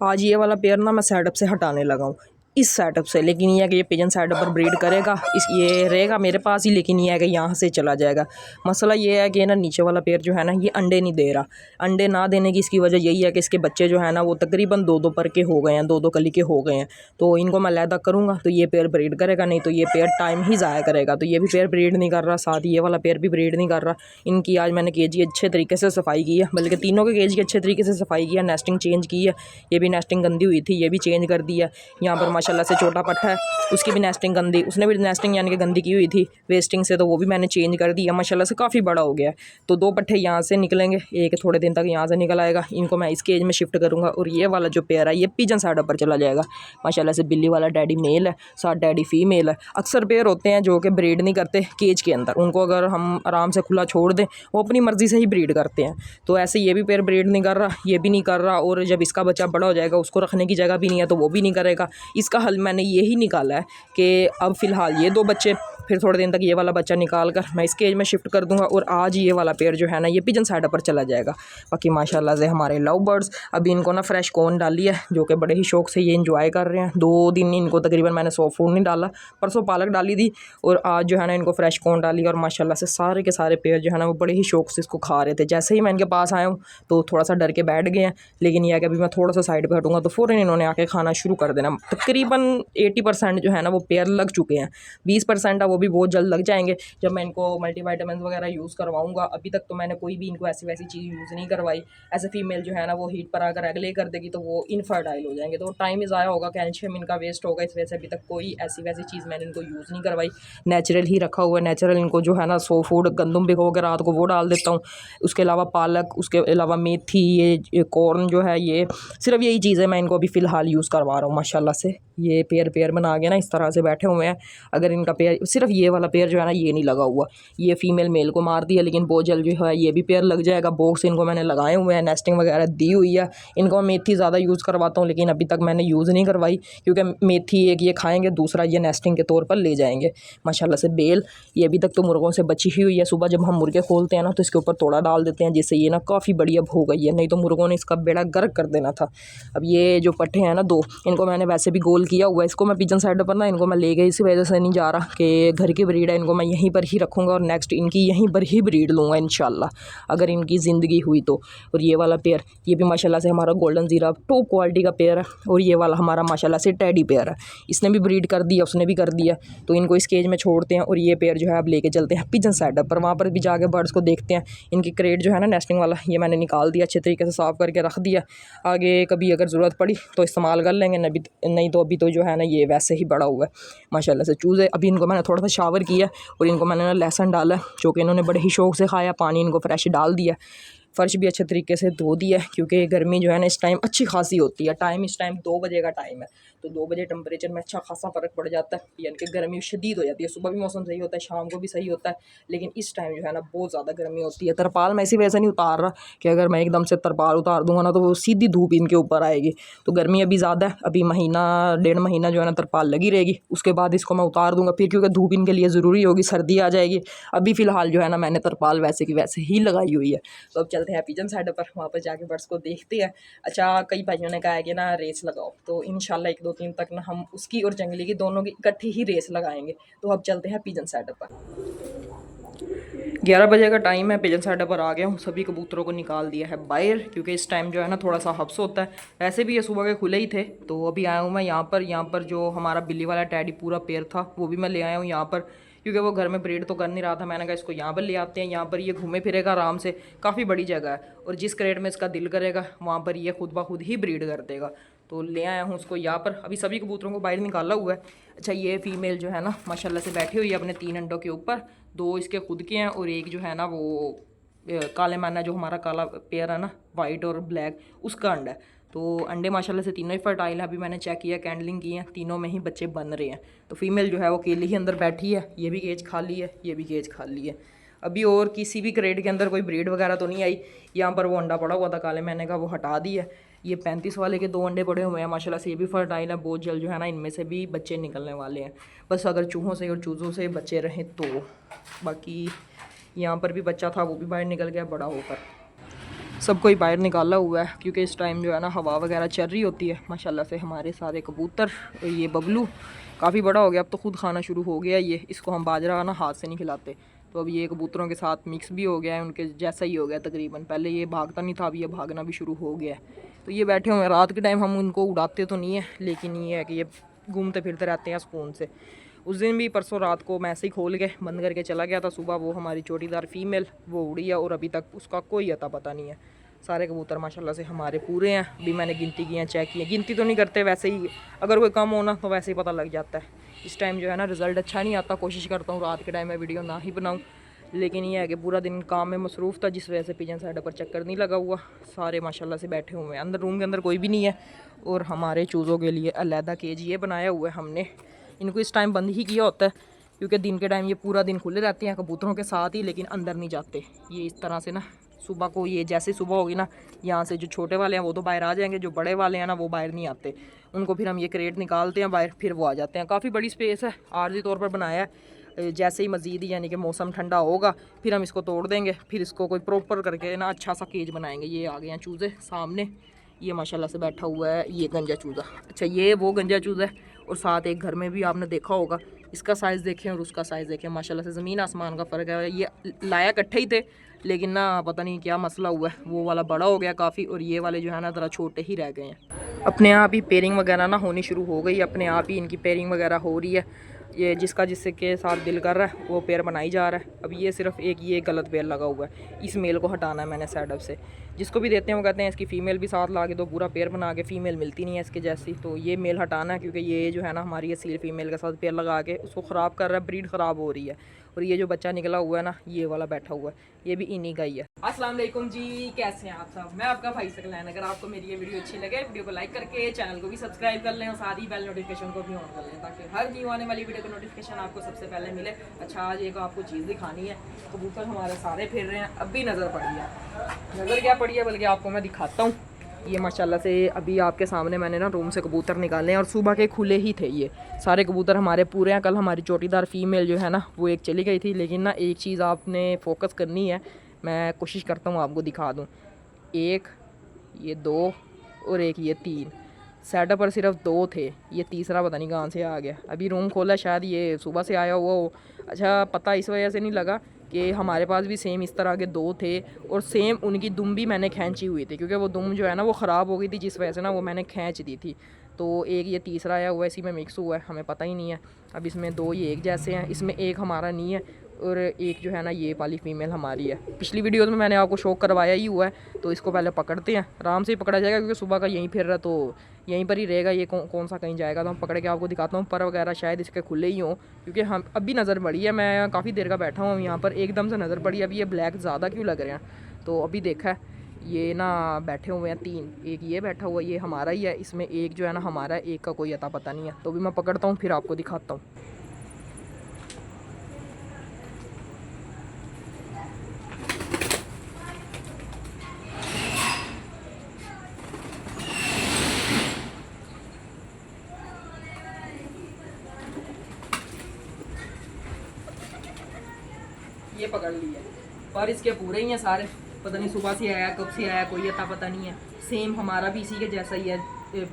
आज ये वाला पेयर ना मैं सेटअप से हटाने लगा हूँ, इस सेटअप से। लेकिन ये है कि ये पिजन सेटअप पर ब्रीड करेगा, इस ये रहेगा मेरे पास ही, लेकिन ये है कि यहाँ से चला जाएगा। मसला ये है कि ना नीचे वाला पेयर जो है ना ये अंडे नहीं दे रहा। अंडे ना देने की इसकी वजह यही है कि इसके बच्चे जो है ना वो तकरीबन 2-2 पर के हो गए हैं, 2-2 कली के हो गए हैं। तो इनको मैं अलहदा करूँगा तो ये पेयर ब्रीड करेगा, नहीं तो ये पेयर टाइम ही ज़ाया करेगा। तो ये भी पेयर ब्रीड नहीं कर रहा, साथ ही ये वाला पेयर भी ब्रीड नहीं कर रहा। इनकी आज मैंने केजी अच्छे तरीके से सफाई की है, बल्कि तीनों के केजी अच्छे तरीके से सफाई की है, नेस्टिंग चेंज की है। ये भी नेस्टिंग गंदी हुई थी, ये भी चेंज कर दी है। यहाँ पर माशाल्लाह से छोटा पट्टा है, उसकी भी नेस्टिंग गंदी, उसने भी नेस्टिंग यानी कि गंदी की हुई थी वेस्टिंग से, तो वो भी मैंने चेंज कर दिया। माशाल्लाह से काफ़ी बड़ा हो गया है। तो 2 पट्टे यहाँ से निकलेंगे, एक थोड़े दिन तक यहाँ से निकल आएगा। इनको मैं इस केज में शिफ्ट करूँगा और ये वाला जो पेयर है ये पिजन सेटअप पर चला जाएगा। माशाल्लाह से बिल्ली वाला डैडी मेल है, साथ डैडी फीमेल है। अक्सर पेयर होते हैं जो कि ब्रीड नहीं करते केज के अंदर, उनको अगर हम आराम से खुला छोड़ दें वो अपनी मर्ज़ी से ही ब्रीड करते हैं। तो ऐसे ये भी पेयर ब्रीड नहीं कर रहा, ये भी नहीं कर रहा, और जब इसका बच्चा बड़ा हो जाएगा उसको रखने की जगह भी नहीं है तो वो भी नहीं करेगा। इसका हल मैंने यही निकाला है कि अब फ़िलहाल ये 2 बच्चे, फिर थोड़े दिन तक ये वाला बच्चा निकाल कर मैं इस केज में शिफ्ट कर दूंगा, और आज ये वाला पेयर जो है ना ये पिजन सेटअप पर चला जाएगा। बाकी माशाल्लाह से हमारे लव बर्ड्स अभी इनको ना फ्रेश कॉर्न डाली है, जो कि बड़े ही शौक से ये इंजॉय कर रहे हैं। 2 दिन इनको तकरीबन मैंने सॉफ्ट फूड नहीं डाला, परसों पालक डाली थी और आज जो है ना इनको फ्रेश कॉर्न डाली, और माशाल्लाह से सारे के सारे पेयर जो है ना वो बड़े ही शौक से इसको खा रहे थे। जैसे ही मैं इनके पास आया हूँ तो थोड़ा सा डर के बैठ गए हैं, लेकिन यह है कि अभी मैं थोड़ा सा साइड पर हटूँगा तो फ़ौरन इन्होंने आके खाना शुरू कर देना। तकरीबन 80% जो है ना वो पेयर लग चुके हैं, 20% है वो भी बहुत जल्द लग जाएंगे जब मैं इनको मल्टीवाइटामिन वगैरह यूज़ करवाऊंगा। अभी तक तो मैंने कोई भी इनको ऐसी वैसी चीज़ यूज़ नहीं करवाई। ऐसे फीमेल जो है ना वो हीट पर आकर एग ले कर देगी तो वो इनफर्टाइल हो जाएंगे, तो टाइम ही ज़ाया होगा, कैल्शियम इनका वेस्ट होगा। इस वजह से अभी तक कोई ऐसी वैसी चीज़ मैंने इनको यूज़ नहीं करवाई, नेचुरल ही रखा हुआ है। नेचुरल इनको जो है ना सो फूड गंदम भिगो के रात को वो डाल देता हूँ, उसके अलावा पालक, उसके अलावा मेथी, ये कॉर्न जो है, ये सिर्फ यही चीज़ें मैं इनको अभी फ़िलहाल यूज़ करवा रहा हूँ। माशाल्लाह से ये पेयर बना के ना इस तरह से बैठे हुए हैं। अगर इनका पेयर, सिर्फ ये वाला पेयर जो है ना ये नहीं लगा हुआ, ये फीमेल मेल को मार दिया, लेकिन बहुत जल्द जो है ये भी पेयर लग जाएगा। बॉक्स इनको मैंने लगाए हुए हैं, नेस्टिंग वगैरह दी हुई है। इनको मैं मेथी ज़्यादा यूज़ करवाता हूँ, लेकिन अभी तक मैंने यूज़ नहीं करवाई, क्योंकि मेथी एक ये खाएंगे, दूसरा ये नेस्टिंग के तौर पर ले जाएंगे। माशाल्लाह से बेल ये अभी तक तो मुर्गों से बची ही हुई है। सुबह जब हम मुर्गे खोलते हैं ना तो इसके ऊपर तोड़ा डाल देते हैं, जिससे ये ना काफ़ी बड़ी अब हो गई है, नहीं तो मुर्गों ने इसका बेड़ा गर्क कर देना था। अब ये जो पट्टे हैं ना 2, इनको मैंने वैसे भी गोल किया हुआ है। इसको मैं पिजन साइड पर ना इनको मैं ले गई इसी वजह से नहीं जा रहा कि घर की ब्रीड है, इनको मैं यहीं पर ही रखूँगा और नेक्स्ट इनकी यहीं पर ही ब्रीड लूँगा इंशाल्लाह, अगर इनकी ज़िंदगी हुई तो। और ये वाला पेयर ये भी माशाल्लाह से हमारा गोल्डन ज़ीरा टॉप क्वालिटी का पेयर है, और ये वाला हमारा माशाल्लाह से टेडी पेयर है। इसने भी ब्रीड कर दिया, उसने भी कर दिया, तो इनको इस केज में छोड़ते हैं और ये पेयर जो है अब लेके चलते हैं पिजन सेटअप पर। वहाँ पर भी जाके बर्ड्स को देखते हैं। इनकी क्रेट जो है ना नेस्टिंग वाला ये मैंने निकाल दिया, अच्छे तरीके से साफ़ करके रख दिया। आगे कभी अगर ज़रूरत पड़ी तो इस्तेमाल कर लेंगे, नहीं तो अभी तो जो है ना ये वैसे ही बड़ा हुआ है। माशाल्लाह से चूज़े अभी इनको मैंने थोड़ा सा शावर किया और इनको मैंने ना लहसुन डाला, जो कि इन्होंने बड़े ही शौक से खाया। पानी इनको फ्रेश डाल दिया, फ़र्श भी अच्छे तरीके से धो दिया, क्योंकि गर्मी जो है ना इस टाइम अच्छी खासी होती है। टाइम इस टाइम 2 बजे का टाइम है, तो 2 बजे टेम्परेचर में अच्छा खासा फ़र्क पड़ जाता है, यानी कि गर्मी शदीद हो जाती है। सुबह भी मौसम सही होता है, शाम को भी सही होता है, लेकिन इस टाइम जो है ना बहुत ज़्यादा गर्मी होती है। तरपाल मैं इसी वजह से नहीं उतार रहा कि अगर मैं एकदम से तरपाल उतार दूँगा ना तो वो सीधी धूप इनके ऊपर आएगी। तो गर्मी अभी ज़्यादा है, अभी महीना 1.5 महीना जो है ना तरपाल लगी रहेगी, उसके बाद इसको मैं उतार दूँगा फिर, क्योंकि धूप इनके लिए ज़रूरी होगी, सर्दी आ जाएगी। अभी फ़िलहाल जो है ना मैंने तरपाल वैसे की वैसे ही लगाई हुई है। तो अब चलते हैं पिजन साइड पर, वहाँ पर जाके बर्ड्स को देखते हैं। अच्छा, कई भाइयों ने कहा है कि ना रेस लगाओ, तो इंशाल्लाह 1-2-3 तक ना हम उसकी और जंगली की दोनों की इकट्ठी ही रेस लगाएंगे। तो अब चलते हैं पिजन साइड पर। 11 बजे का टाइम है, पिजन साइड पर आ गया हूँ। सभी कबूतरों को निकाल दिया है बाहर, क्योंकि इस टाइम जो है ना थोड़ा सा हब्स होता है। ऐसे भी ये सुबह के खुले ही थे, तो अभी आया हूँ मैं यहाँ पर जो हमारा बिल्ली वाला टैडी पूरा पेयर था वो भी मैं ले आया हूँ यहाँ पर, क्योंकि वो घर में ब्रीड तो कर नहीं रहा था। मैंने कहा इसको यहाँ पर ले आते हैं, यहाँ पर ये घूमे फिरेगा आराम से, काफ़ी बड़ी जगह है, और जिस क्रेट में इसका दिल करेगा वहाँ पर ये खुद ब खुद ही ब्रीड कर देगा। तो ले आया हूँ उसको यहाँ पर। अभी सभी कबूतरों को बाहर निकाला हुआ है। अच्छा, ये फीमेल जो है ना माशाल्लाह से बैठी हुई है अपने 3 अंडों के ऊपर। 2 इसके खुद के हैं और एक जो है ना वो काले मैना, जो हमारा काला पेयर है ना, वाइट और ब्लैक, उसका अंडा है। तो अंडे माशाल्लाह से तीनों ही फर्टाइल है। अभी मैंने चेक किया, कैंडलिंग की है, तीनों में ही बच्चे बन रहे हैं। तो फीमेल जो है वो अकेली ही अंदर बैठी है, ये भी केज खाली है, ये भी केज खाली है। अभी और किसी भी क्रेट के अंदर कोई ब्रीड वगैरह तो नहीं आई। यहाँ पर वो अंडा पड़ा हुआ था काले मैने का, वो हटा दिया। ये 35 वाले के 2 अंडे पड़े हुए हैं माशाल्लाह से, ये भी फर्टाइल है। बहुत जल्द जो है ना इनमें से भी बच्चे निकलने वाले हैं, बस अगर चूहों से और चूज़ों से बचे रहें तो। बाकी यहाँ पर भी बच्चा था, वो भी बाहर निकल गया बड़ा होकर। सब कोई बाहर निकाला हुआ है क्योंकि इस टाइम जो है ना हवा वगैरह चल रही होती है। माशाल्लाह से हमारे सारे कबूतर, ये बबलू काफ़ी बड़ा हो गया, अब तो ख़ुद खाना शुरू हो गया ये। इसको हम बाजरा ना हाथ से नहीं खिलाते, तो अब ये कबूतरों के साथ मिक्स भी हो गया है, उनके जैसा ही हो गया तकरीबन। पहले ये भागता नहीं था, अब ये भागना भी शुरू हो गया है। तो ये बैठे हुए हैं, रात के टाइम हम उनको उड़ाते तो नहीं है, लेकिन ये है कि ये घूमते फिरते रहते हैं सुकून से। उस दिन भी परसों रात को मैं ऐसे ही खोल के बंद करके चला गया था। सुबह वो हमारी चोटीदार फीमेल वो उड़ी है और अभी तक उसका कोई अता पता नहीं है। सारे कबूतर माशाल्लाह से हमारे पूरे हैं। भी मैंने गिनती की है, चेक की है, गिनती तो नहीं करते वैसे ही, अगर कोई कम होना तो वैसे ही पता लग जाता है। इस टाइम जो है ना रिज़ल्ट अच्छा नहीं आता, कोशिश करता हूँ रात के टाइम में वीडियो ना ही बनाऊँ, लेकिन ये है कि पूरा दिन काम में मसरूफ़ था, जिस वजह से पिजन साइड पर चक्कर नहीं लगा हुआ। सारे माशाल्लाह से बैठे हुए हैं अंदर, रूम के अंदर कोई भी नहीं है। और हमारे चूज़ों के लिए अलहदा केज ये बनाया हुआ है हमने। इनको इस टाइम बंद ही किया होता है क्योंकि दिन के टाइम ये पूरा दिन खुले रहते हैं कबूतरों के साथ ही, लेकिन अंदर नहीं जाते। ये इस तरह से ना सुबह को, ये जैसे सुबह होगी ना, यहाँ से जो छोटे वाले हैं वो तो बाहर आ जाएंगे, जो बड़े वाले हैं ना वो बाहर नहीं आते। उनको फिर हम ये क्रेट निकालते हैं बाहर, फिर वो आ जाते हैं। काफ़ी बड़ी स्पेस है, आर्जी तौर पर बनाया है। जैसे ही मज़ीद यानी कि मौसम ठंडा होगा फिर हम इसको तोड़ देंगे, फिर इसको कोई प्रॉपर करके ना अच्छा सा केज बनाएंगे। ये आ गए हैं चूज़े सामने, ये माशाल्लाह से बैठा हुआ है ये गंजा चूज़ा। अच्छा ये वो गंजा चूज़ा है, और साथ एक घर में भी आपने देखा होगा, इसका साइज़ देखें और उसका साइज़ देखें, माशाल्लाह से ज़मीन आसमान का फ़र्क है। ये लाया इकट्ठे ही थे, लेकिन ना पता नहीं क्या मसला हुआ है, वो वाला बड़ा हो गया काफ़ी और ये वाले जो है ना ज़रा छोटे ही रह गए हैं। अपने आप ही पेयरिंग वगैरह ना होनी शुरू हो गई, अपने आप ही इनकी पेयरिंग वगैरह हो रही है। ये जिसका जिससे के साथ दिल कर रहा है वो पेयर बनाई जा रहा है। अब ये सिर्फ एक ये गलत पेयर लगा हुआ है, इस मेल को हटाना है मैंने सेटअप से। जिसको भी देते हैं वो कहते हैं इसकी फ़ीमेल भी साथ ला के दो, पूरा पेयर बना के, फ़ीमेल मिलती नहीं है इसके जैसी। तो ये मेल हटाना है क्योंकि ये जो है ना हमारी असली फ़ीमेल के साथ पेयर लगा के उसको ख़राब कर रहा है, ब्रीड ख़राब हो रही है। और ये जो बच्चा निकला हुआ है ना, ये वाला बैठा हुआ है, ये भी इन्हीं का ही है। अस्सलाम वालेकुम जी, कैसे हैं आप सब? मैं आपका भाई सकलैन। अगर आपको मेरी ये वीडियो अच्छी लगे, वीडियो को लाइक करके चैनल को भी सब्सक्राइब कर लें और साथ ही बेल नोटिफिकेशन को भी ऑन कर लें, ताकि हर न्यू आने वाली वीडियो का नोटिफिकेशन आपको सबसे पहले मिले। अच्छा आज एक आपको चीज़ दिखानी है, कबूतर हमारे सारे फिर रहे हैं, अब भी नज़र पड़ी है। नज़र क्या पड़ी है बल्कि आपको मैं दिखाता हूँ। ये माशाल्लाह से अभी आपके सामने मैंने ना रूम से कबूतर निकाले हैं और सुबह के खुले ही थे। ये सारे कबूतर हमारे पूरे हैं। कल हमारी चोटीदार फीमेल जो है ना वो एक चली गई थी, लेकिन ना एक चीज़ आपने फोकस करनी है, मैं कोशिश करता हूँ आपको दिखा दूँ। एक, ये दो और एक ये तीन। सेटअप पर सिर्फ दो थे, ये तीसरा पता नहीं कहाँ से आ गया। अभी रूम खोला, शायद ये सुबह से आया हुआ हो। अच्छा पता इस वजह से नहीं लगा कि हमारे पास भी सेम इस तरह के दो थे और सेम उनकी दुम भी मैंने खींची हुई थी, क्योंकि वो दुम जो है ना वो ख़राब हो गई थी, जिस वजह से ना वो मैंने खींच दी थी। तो एक ये तीसरा आया हुआ, इसी में मिक्स हुआ है, हमें पता ही नहीं है। अब इसमें दो ये एक जैसे हैं, इसमें एक हमारा नहीं है और एक जो है ना ये वाली फ़ीमेल हमारी है। पिछली वीडियोज़ में मैंने आपको शो करवाया ही हुआ है, तो इसको पहले पकड़ते हैं, आराम से ही पकड़ा जाएगा क्योंकि सुबह का यहीं फिर रहा है, तो यहीं पर ही रहेगा। ये कौन सा कहीं जाएगा, तो हम पकड़ के आपको दिखाता हूँ। पर वगैरह शायद इसके खुले ही हों, क्योंकि हम अभी नज़र पड़ी है, मैं काफ़ी देर का बैठा हूँ यहाँ पर, एकदम से नज़र पड़ी। अभी ये ब्लैक ज़्यादा क्यों लग रहे हैं, तो अभी देखा है ये ना बैठे हुए हैं तीन, एक ये बैठा हुआ, ये हमारा ही है, इसमें एक जो है ना हमारा, एक का कोई अता पता नहीं है। तो अभी मैं पकड़ता हूँ फिर आपको दिखाता हूँ। ये पकड़ लिया, पर इसके पूरे ही हैं सारे, पता नहीं सुबह से आया कब से आया, कोई अता पता नहीं है। सेम हमारा भी इसी के जैसा ही है,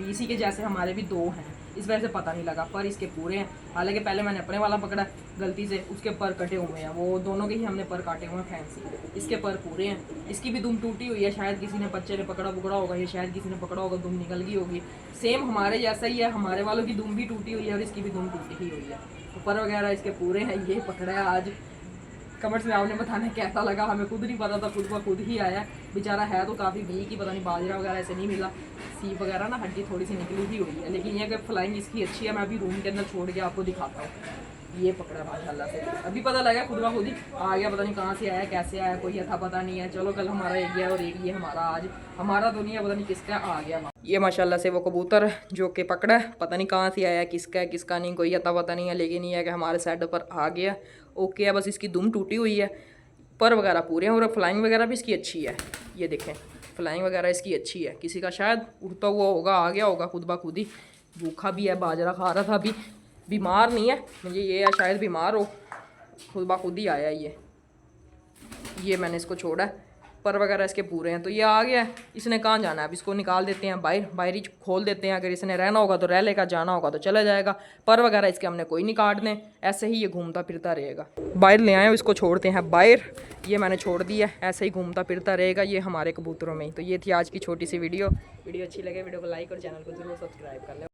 इसी के जैसे हमारे भी दो हैं, इस वजह से पता नहीं लगा, पर इसके पूरे हैं। हालांकि पहले मैंने अपने वाला पकड़ा गलती से, उसके पर कटे हुए हैं, वो दोनों के ही हमने पर काटे हुए हैं फैंसी। इसके पर पूरे हैं, इसकी भी दुम टूटी हुई है, शायद किसी ने बच्चे ने पकड़ा होगा, ये शायद किसी ने पकड़ा होगा, दुम निकल गई होगी। सेम हमारे जैसा ही है, हमारे वालों की दुम भी टूटी हुई है और इसकी भी दुम टूटी ही हुई है। तो पर वगैरह इसके पूरे हैं। ये पकड़ा है आज, कमेंट्स में आपने बताना कैसा लगा, हमें खुद नहीं पता था, खुद ब खुद ही आया। बेचारा है तो काफ़ी वीक ही, पता नहीं बाजरा वगैरह ऐसे नहीं मिला, सीप वगैरह ना हड्डी थोड़ी सी निकली ही हुई है, लेकिन ये अगर फ्लाइंग इसकी अच्छी है। मैं अभी रूम के अंदर छोड़ के आपको दिखाता हूँ। ये पकड़ा माशाल्लाह से, अभी पता लगा खुद ब खुद ही आ गया, पता नहीं कहाँ से आया कैसे आया, कोई था पता नहीं है। चलो कल हमारा एक गया और एक ये हमारा, आज हमारा तो नहीं है, पता नहीं किसका आ गया। ये माशाल्लाह से वो कबूतर जो कि पकड़ा है, पता नहीं कहाँ से आया, किसका है किसका नहीं, कोई अता पता नहीं है, लेकिन ये है कि हमारे सेट पर आ गया। ओके है, बस इसकी दुम टूटी हुई है, पर वगैरह पूरे हैं और फ्लाइंग वगैरह भी इसकी अच्छी है। ये देखें फ्लाइंग वगैरह इसकी अच्छी है। किसी का शायद उड़ता हुआ होगा, आ गया होगा खुद ब खुद ही, भूखा भी है, बाजरा खा रहा था अभी, बीमार नहीं है, मुझे ये है शायद बीमार हो, खुद ब खुद ही आया ये मैंने इसको छोड़ा है। पर वगैरह इसके पूरे हैं। तो ये आ गया है, इसने कहाँ जाना है, अब इसको निकाल देते हैं बाहर, बाहर ही खोल देते हैं। अगर इसने रहना होगा तो रह लेगा, जाना होगा तो चला जाएगा। पर वगैरह इसके हमने कोई नहीं काटने, ऐसे ही ये घूमता फिरता रहेगा। बाहर ले आए, इसको छोड़ते हैं बाहर। ये मैंने छोड़ दिया, ऐसे ही घूमता फिरता रहेगा ये हमारे कबूतरों में ही। तो ये थी आज की छोटी सी वीडियो अच्छी लगे वीडियो को लाइक और चैनल को जरूर सब्सक्राइब कर लें।